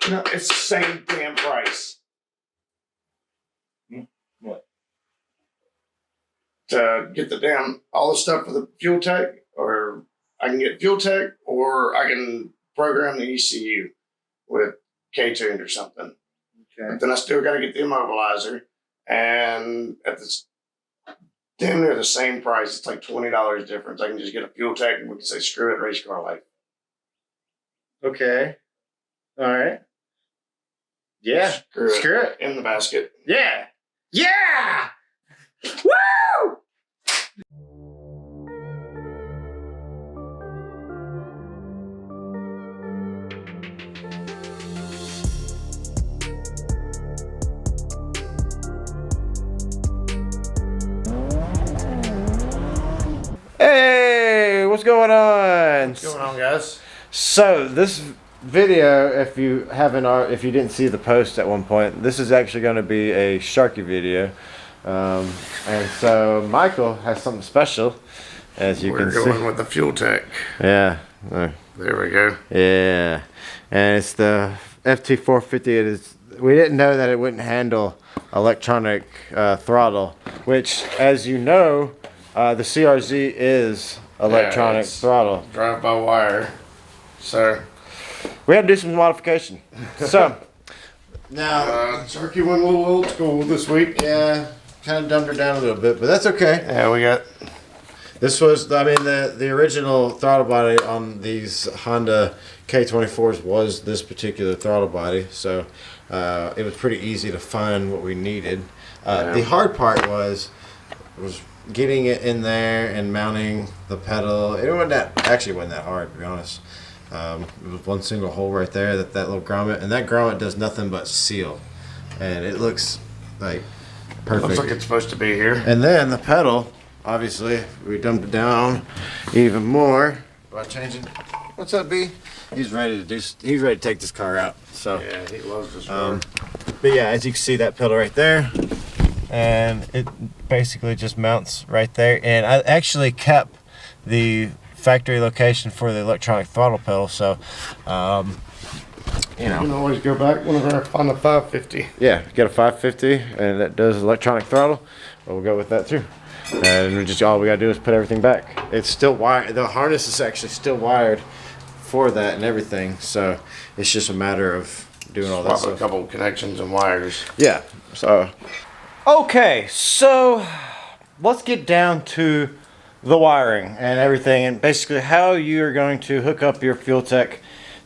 No, it's the same damn price. What? To get the damn all the stuff for the FuelTech, or I can get FuelTech, or I can program the ECU with K20 or something. Okay. But then I still got to get the immobilizer, and at this damn near the same price. It's like $20 difference. I can just get a FuelTech, and we can say screw it, race car life. Okay. All right. Yeah. Screw it. In the basket. Yeah. Yeah. Woo! Hey, what's going on? What's going on, guys? So this video, if you didn't see the post at one point, this is actually going to be a Sharky video, and so Michael has something special, as you can see. We're going with the FuelTech. Yeah. There we go. Yeah, and it's the FT450. It is. We didn't know that it wouldn't handle electronic throttle, which, as you know, the CRZ is electronic throttle. Drive by wire. So we had to do some modification. So now Sharky went a little old school this week. Yeah, kind of dumbed her down a little bit, but that's okay. Yeah, we got. This was, I mean, the original throttle body on these Honda K24s was this particular throttle body, so it was pretty easy to find what we needed. The hard part was getting it in there and mounting the pedal. It wasn't that hard, to be honest. It was one single hole right there, that little grommet, and that grommet does nothing but seal, and it looks like perfect. Looks like it's supposed to be here. And then the pedal, obviously, we dumped it down even more by changing. What's up, B? He's ready to take this car out. So yeah, he loves this car. But yeah, as you can see, that pedal right there, and it basically just mounts right there. And I actually kept the factory location for the electronic throttle pedal, so you can always go back whenever I find a 550. Yeah, get a 550, and that does electronic throttle. We'll go with that too. And all we gotta do is put everything back. It's still wired. The harness is actually still wired for that and everything, so it's just a matter of doing all that stuff. A couple of connections and wires. Yeah. So okay, so let's get down to the wiring and everything, and basically how you're going to hook up your FuelTech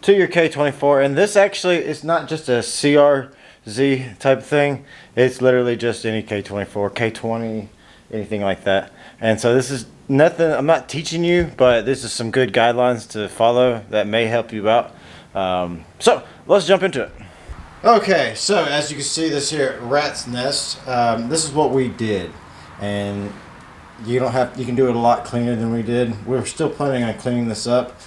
to your K24. And this actually is not just a CRZ type thing. It's literally just any K24, K20, anything like that. And so this is nothing, I'm not teaching you, but this is some good guidelines to follow that may help you out. So let's jump into it. Okay, so as you can see, this here rat's nest, this is what we did, and you can do it a lot cleaner than we did. We're still planning on cleaning this up.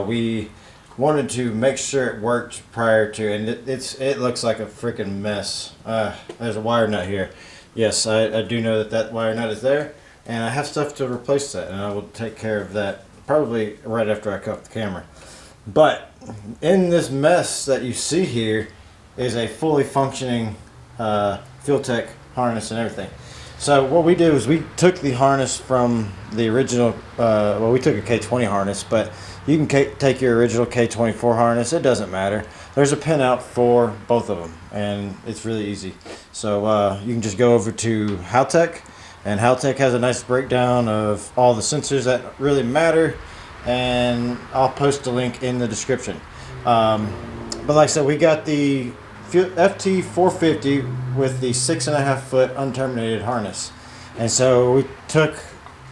We wanted to make sure it worked prior to, and it looks like a freaking mess. There's a wire nut here. Yes, I do know that wire nut is there, and I have stuff to replace that, and I will take care of that probably right after I cut off the camera. But in this mess that you see here is a fully functioning FuelTech harness and everything. So what we did was we took the harness from the original, well, we took a K20 harness, but you can take your original K24 harness. It doesn't matter. There's a pin out for both of them, and it's really easy. So you can just go over to FuelTech, and FuelTech has a nice breakdown of all the sensors that really matter, and I'll post a link in the description. But like I said, we got the FT450 with the 6.5 foot unterminated harness, and so we took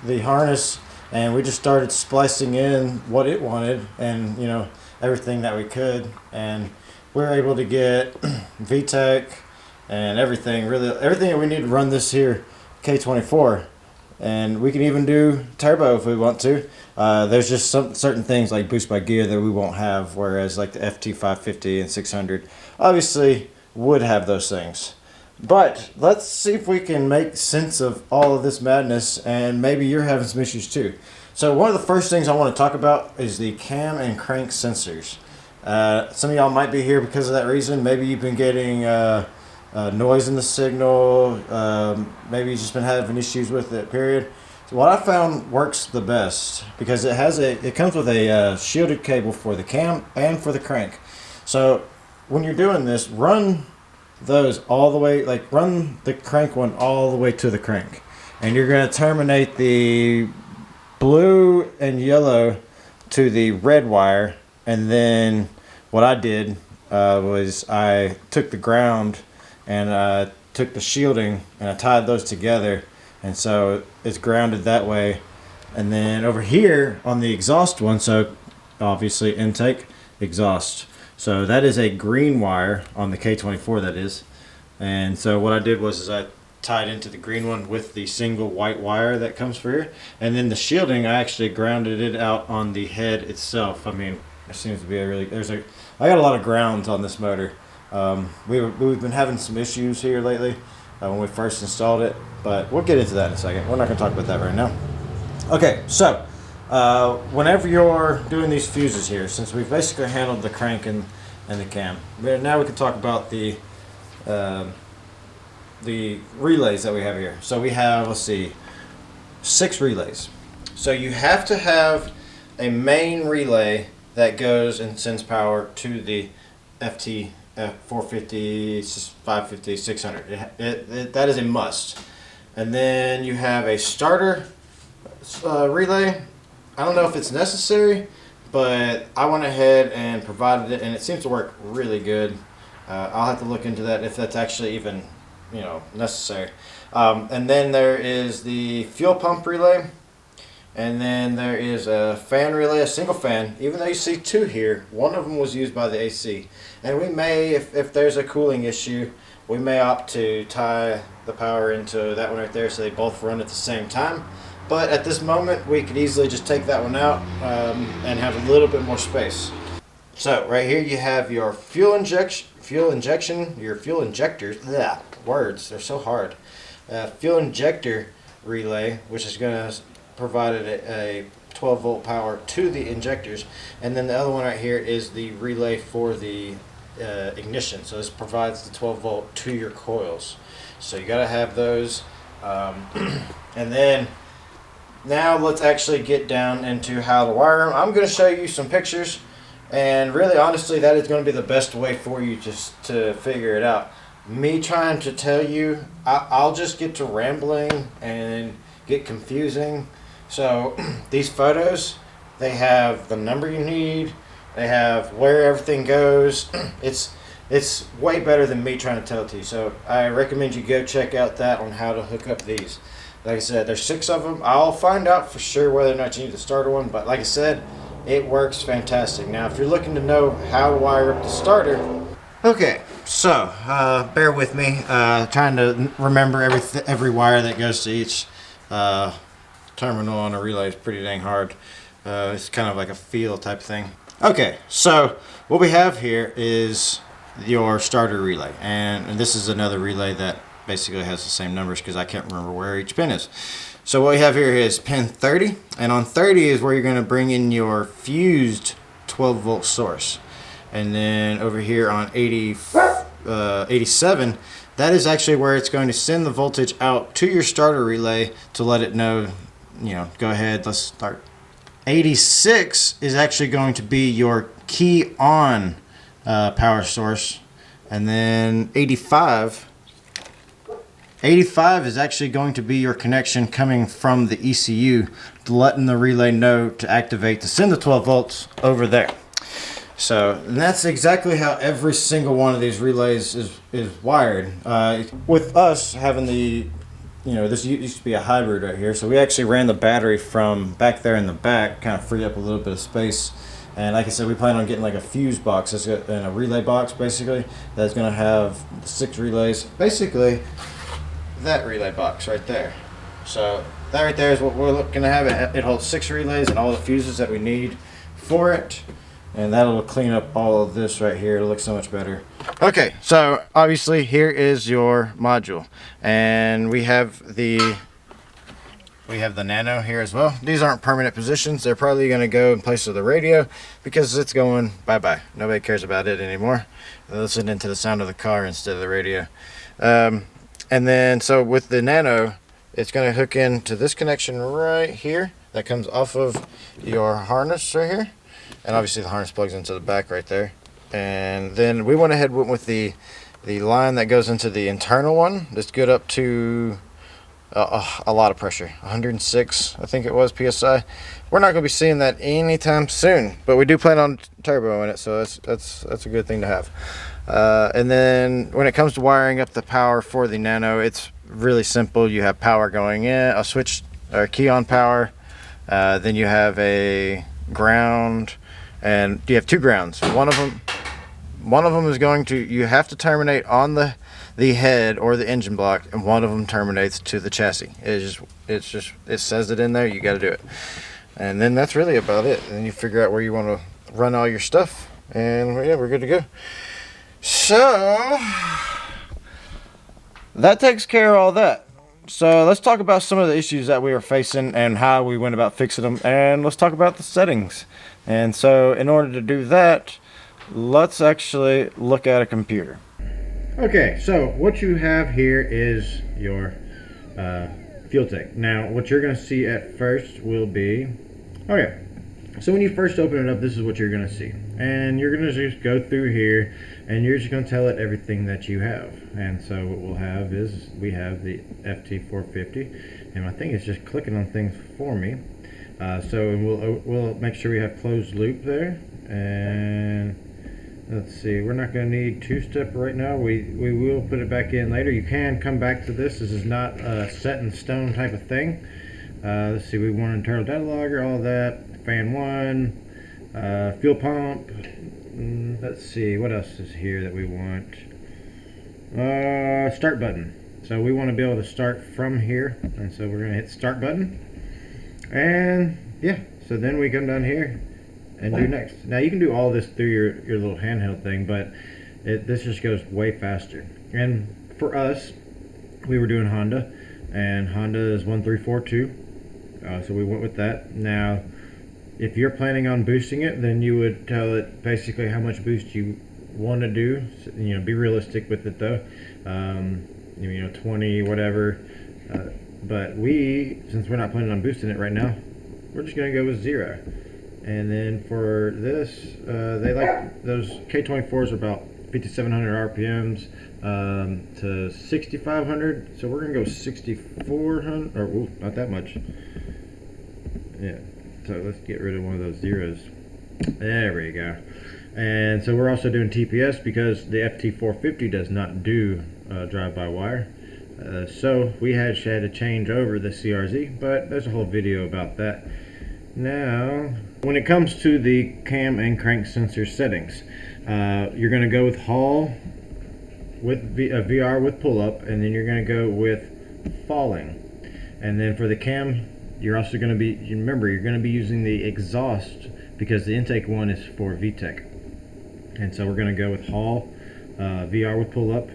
the harness and we just started splicing in what it wanted, and everything that we could, and we were able to get VTEC and everything that we need to run this here K24, and we can even do turbo if we want to. There's just some certain things like boost by gear that we won't have, whereas like the FT550 and 600 obviously would have those things. But let's see if we can make sense of all of this madness, and maybe you're having some issues too. So one of the first things I want to talk about is the cam and crank sensors. Some of y'all might be here because of that reason. Maybe you've been getting noise in the signal. Maybe you've just been having issues with it, period. So what I found works the best because it comes with a shielded cable for the cam and for the crank. So when you're doing this, run those all the way, like run the crank one all the way to the crank. And you're going to terminate the blue and yellow to the red wire. And then what I did was I took the ground and I took the shielding and I tied those together. And so it's grounded that way. And then over here on the exhaust one, so obviously intake, exhaust. So that is a green wire on the K24, that is. And so what I did was I tied into the green one with the single white wire that comes through here. And then the shielding, I actually grounded it out on the head itself. I mean, it seems to be I got a lot of grounds on this motor. We've been having some issues here lately when we first installed it, but we'll get into that in a second. We're not going to talk about that right now. Okay, so whenever you're doing these fuses here, since we've basically handled the crank and the cam, now we can talk about the relays that we have here. So we have, let's see, 6 relays. So you have to have a main relay that goes and sends power to the FT450, 550, 600. That is a must. And then you have a starter relay. I don't know if it's necessary, but I went ahead and provided it, and it seems to work really good. I'll have to look into that if that's actually even, necessary. And then there is the fuel pump relay, and then there is a fan relay, a single fan. Even though you see 2 here, one of them was used by the AC, and we may, if there's a cooling issue, we may opt to tie the power into that one right there so they both run at the same time. But at this moment, we could easily just take that one out and have a little bit more space. So right here you have your fuel injection, your fuel injectors. Bleh, words, they're so hard. Fuel injector relay, which is going to provide a 12 volt power to the injectors, and then the other one right here is the relay for the ignition. So this provides the 12 volt to your coils. So you got to have those, and then. Now let's actually get down into how to wire them. I'm going to show you some pictures, and really honestly that is going to be the best way for you just to figure it out. Me trying to tell you, I'll just get to rambling and get confusing. So these photos, they have the number you need, they have where everything goes. It's way better than me trying to tell it to you. So I recommend you go check out that on how to hook up these. Like I said, there's 6 of them. I'll find out for sure whether or not you need the starter one, but like I said, it works fantastic. Now, if you're looking to know how to wire up the starter, okay, so bear with me. Trying to remember every wire that goes to each terminal on a relay is pretty dang hard. It's kind of like a feel type thing. Okay, so what we have here is your starter relay, and this is another relay that basically has the same numbers because I can't remember where each pin is. So what we have here is pin 30, and on 30 is where you're going to bring in your fused 12 volt source. And then over here on 87, that is actually where it's going to send the voltage out to your starter relay to let it know, go ahead, let's start. 86 is actually going to be your key on power source, and then 85 is actually going to be your connection coming from the ECU, letting the relay know to activate to send the 12 volts over there. So and that's exactly how every single one of these relays is wired. With us having this used to be a hybrid right here, so we actually ran the battery from back there in the back, kind of freed up a little bit of space. And like I said, we plan on getting like a fuse box, and a relay box basically, that's going to have 6 relays. Basically, that relay box right there. So that right there is what we're looking to have. It holds 6 relays and all the fuses that we need for it, and that'll clean up all of this right here. It'll look so much better. Okay, so obviously here is your module, and we have the we have the Nano here as well. These aren't permanent positions. They're probably going to go in place of the radio because it's going bye-bye. Nobody cares about it anymore. They're listening to the sound of the car instead of the radio. And then, so with the Nano, it's going to hook into this connection right here that comes off of your harness right here. And obviously the harness plugs into the back right there. And then we went ahead with the line that goes into the internal one. That's good up to a lot of pressure, 106 I think it was PSI. We're not going to be seeing that anytime soon, but we do plan on turbo in it, so that's a good thing to have. And then when it comes to wiring up the power for the Nano, it's really simple. You have power going in, a switch or key on power, then you have a ground, and you have two grounds. One of them is going to, you have to terminate on the head or the engine block, and one of them terminates to the chassis. It says it in there. You got to do it, and then that's really about it. And then you figure out where you want to run all your stuff, and yeah, we're good to go. So that takes care of all that. So let's talk about some of the issues that we were facing and how we went about fixing them, and let's talk about the settings. And so in order to do that, let's actually look at a computer. Okay, so what you have here is your FuelTech. Now, what you're going to see at first will be, okay, so when you first open it up, this is what you're going to see. And you're going to just go through here, and you're just going to tell it everything that you have. And so what we'll have is, we have the FT450, and I think it's just clicking on things for me. So we'll make sure we have closed loop there, and let's see, we're not going to need two-step right now. We will put it back in later. You can come back to this. This is not a set in stone type of thing. Let's see, we want internal data logger, all that, fan 1, fuel pump. Let's see, what else is here that we want? Start button. So we want to be able to start from here, and so we're going to hit start button. And yeah, so then we come down here and do next. Now you can do all this through your little handheld thing, but this just goes way faster. And for us, we were doing Honda, and Honda is 1342, so we went with that. Now if you're planning on boosting it, then you would tell it basically how much boost you want to do. You know, be realistic with it though. 20, whatever. But since we're not planning on boosting it right now, we're just gonna go with 0. And then for this, they like those K24s are about 5,700 RPMs to 6,500. So we're gonna go 6,400, or ooh, not that much. Yeah. So let's get rid of one of those zeros. There we go. And so we're also doing TPS because the FT450 does not do drive-by-wire. So we had to change over the CRZ, but there's a whole video about that. Now, when it comes to the cam and crank sensor settings, you're going to go with Hall with VR with pull-up, and then you're going to go with falling. And then for the cam, you're also going to be, remember, you're going to be using the exhaust because the intake one is for VTEC. And so we're going to go with Hall, VR with pull-up,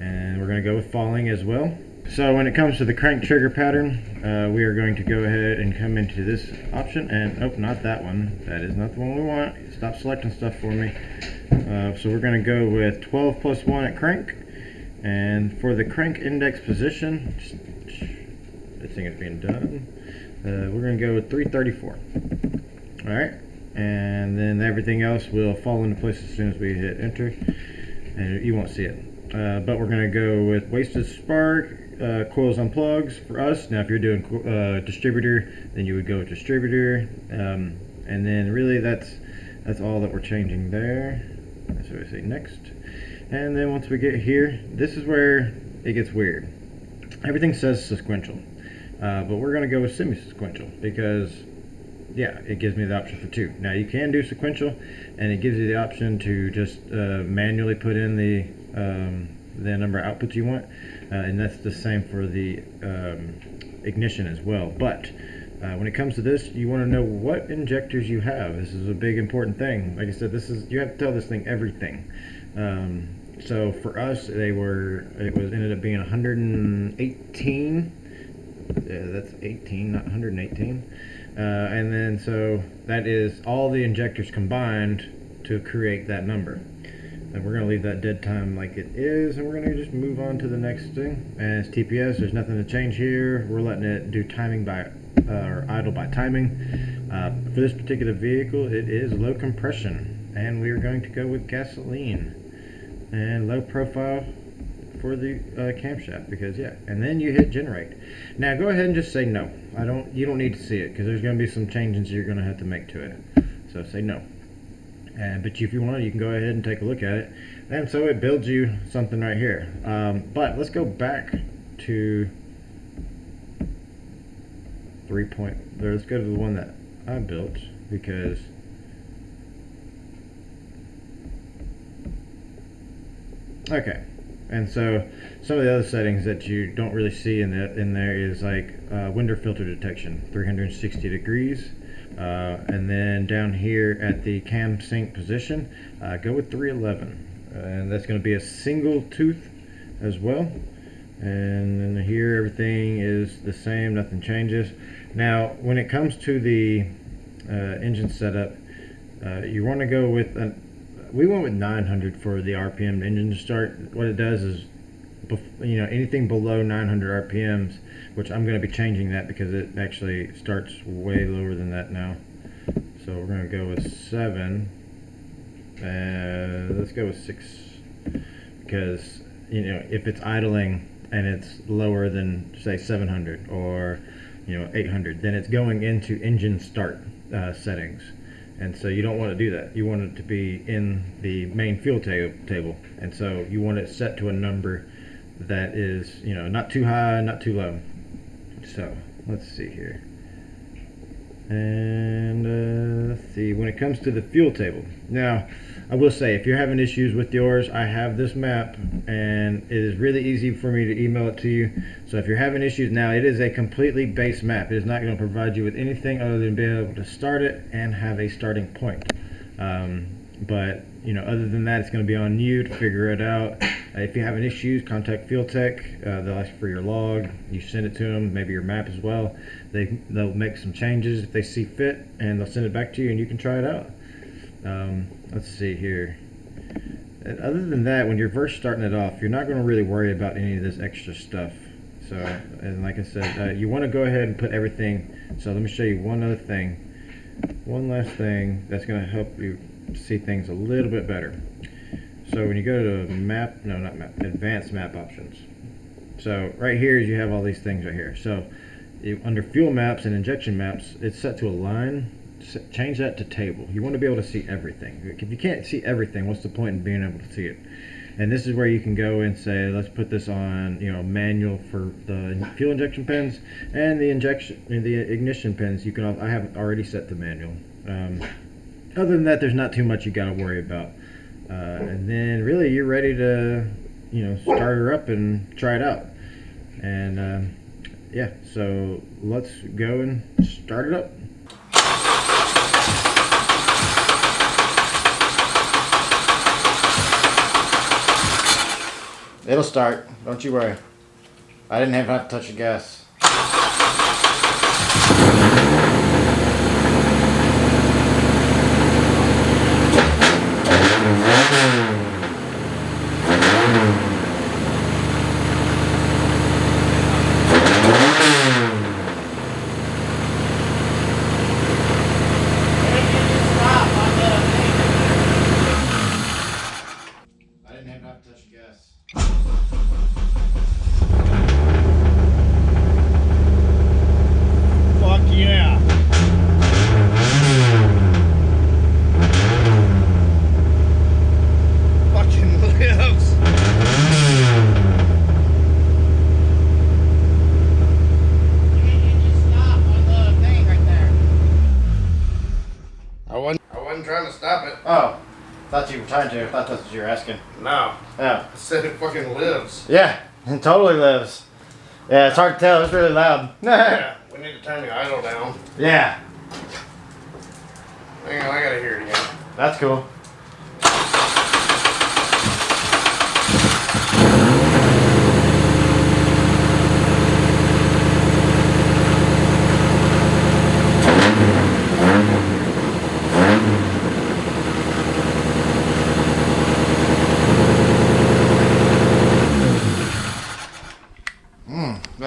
and we're going to go with falling as well. So when it comes to the crank trigger pattern, we are going to go ahead and come into this option, and oh, not that one. That is not the one we want. Stop selecting stuff for me. So we're going to go with 12 plus 1 at crank, and for the crank index position, this thing is being done. We're going to go with 334. All right, and then everything else will fall into place as soon as we hit enter, and you won't see it. But we're going to go with wasted spark, coils on plugs for us. Now if you're doing distributor, then you would go with distributor, and then really that's all that we're changing there. So we say next, and then once we get here, this is where it gets weird. Everything says sequential, but we're going to go with semi-sequential because yeah, it gives me the option for 2. Now you can do sequential, and it gives you the option to just manually put in the number of outputs you want, and that's the same for the ignition as well. But when it comes to this, you want to know what injectors you have. This is a big important thing. Like I said, you have to tell this thing everything. So for us, it ended up being 118 Yeah, that's 18, not 118. And then so that is all the injectors combined to create that number. And we're going to leave that dead time like it is, and we're going to just move on to the next thing. And it's TPS, there's nothing to change here. We're letting it do timing by, or idle by timing. For this particular vehicle, it is low compression, and we are going to go with gasoline. And low profile for the camshaft, because yeah, and then you hit generate. Now go ahead and just say no. You don't need to see it, because there's going to be some changes you're going to have to make to it. So say no. But if you want, you can go ahead and take a look at it. And so it builds you something right here. But let's go back to let's go to the one that I built, because okay. And so some of the other settings that you don't really see in there is like window filter detection, 360 degrees. And then down here at the cam sync position, go with 311. And that's going to be a single tooth as well. And then here everything is the same, nothing changes. Now when it comes to the engine setup, you want to go with we went with 900 for the RPM engine to start. What it does is, anything below 900 RPMs, which I'm going to be changing that because it actually starts way lower than that now. So we're going to go with 7. Let's go with 6, because if it's idling and it's lower than say 700 or 800, then it's going into engine start settings. And so you don't want to do that. You want it to be in the main fuel table. And so you want it set to a number that is, not too high, not too low. So let's see here. And let's see, when it comes to the fuel table. Now, I will say, if you're having issues with yours, I have this map, and it is really easy for me to email it to you. So if you're having issues now, it is a completely base map. It is not going to provide you with anything other than being able to start it and have a starting point. But other than that, it's going to be on you to figure it out. If you're having issues, contact FuelTech. They'll ask for your log. You send it to them, maybe your map as well. They'll make some changes if they see fit, and they'll send it back to you, and you can try it out. Let's see here. And other than that, when you're first starting it off, you're not going to really worry about any of this extra stuff. So, and like I said, you want to go ahead and put everything. So let me show you one other thing. One last thing that's going to help you see things a little bit better. So when you go to advanced map options. So right here you have all these things right here. So under fuel maps and injection maps, it's set to a line. Change that to table. You want to be able to see everything. If you can't see everything, what's the point in being able to see it? And this is where you can go and say, let's put this on, manual for the fuel injection pins, and the ignition pins. I have it already set to manual. Other than that, there's not too much you got to worry about. And then really you're ready to, start her up and try it out. And yeah, so let's go and start it up. It'll start, don't you worry. I didn't even have to touch the gas. Trying to stop it. Oh, thought you were trying to. I thought that's what you were asking. No. Yeah. I said it fucking lives. Yeah, it totally lives. Yeah, it's hard to tell. It's really loud. Yeah, we need to turn the idle down. Yeah. Hang on, I gotta hear it again. That's cool.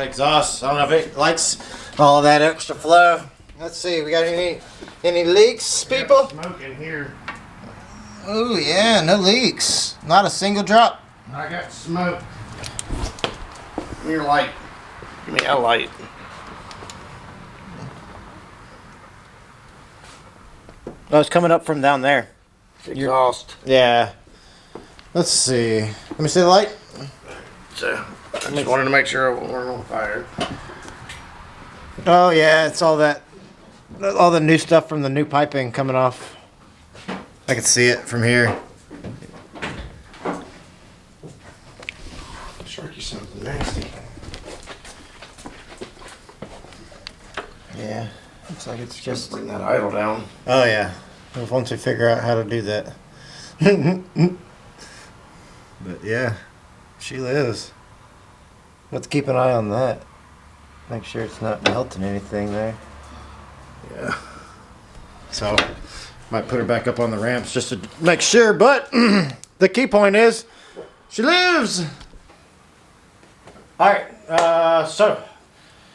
exhaust. I don't know if it likes all that extra flow. Let's see, we got any leaks, people? Smoke in here. Oh yeah, no leaks. Not a single drop. I got smoke. Give me your light. Give me a light. Oh, it's coming up from down there. Exhaust. Yeah. Let's see. Let me see the light. So, I just wanted to make sure it wasn't on fire. Oh yeah, it's all the new stuff from the new piping coming off. I can see it from here. Sharky, something nasty. Yeah. Looks like it's Just just. bring that idle down. Oh yeah. Once we figure out how to do that. But yeah, she lives. We'll have to keep an eye on that. Make sure it's not melting anything there. Yeah. So, might put her back up on the ramps just to make sure. But the key point is, she lives. All right. So,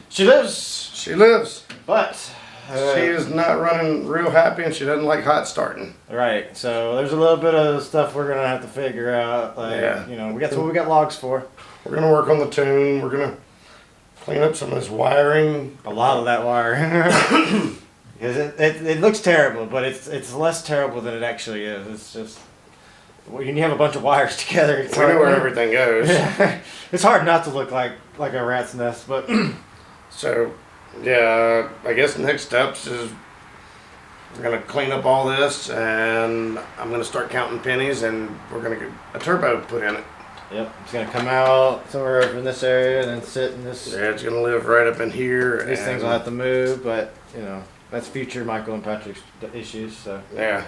she lives. She lives. But She is not running real happy, and she doesn't like hot starting. right. So there's a little bit of stuff we're gonna have to figure out. Like, Yeah. you know, that's what we got logs for. We're gonna work on the tune. We're gonna clean up some of this wiring. A lot of that wire. Because it looks terrible, but it's less terrible than it actually is. It's just when you have a bunch of wires together. It's We know where everything goes. It's hard not to look like a rat's nest, but So, yeah, I guess the next steps is we're gonna clean up all this, and I'm gonna start counting pennies, and we're gonna get a turbo put in it. yep, it's gonna come out somewhere over in this area and then sit in this. Yeah, it's gonna live right up in here. These things will have to move, but you know that's future Michael and Patrick's issues. So Yeah,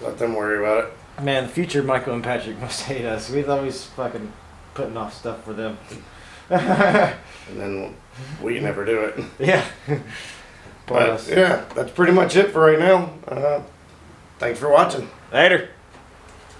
let them worry about it. man, the future Michael and Patrick must hate us. We've always fucking putting off stuff for them. And then we never do it. Yeah. But yeah, that's pretty much it for right now. Thanks for watching. Later.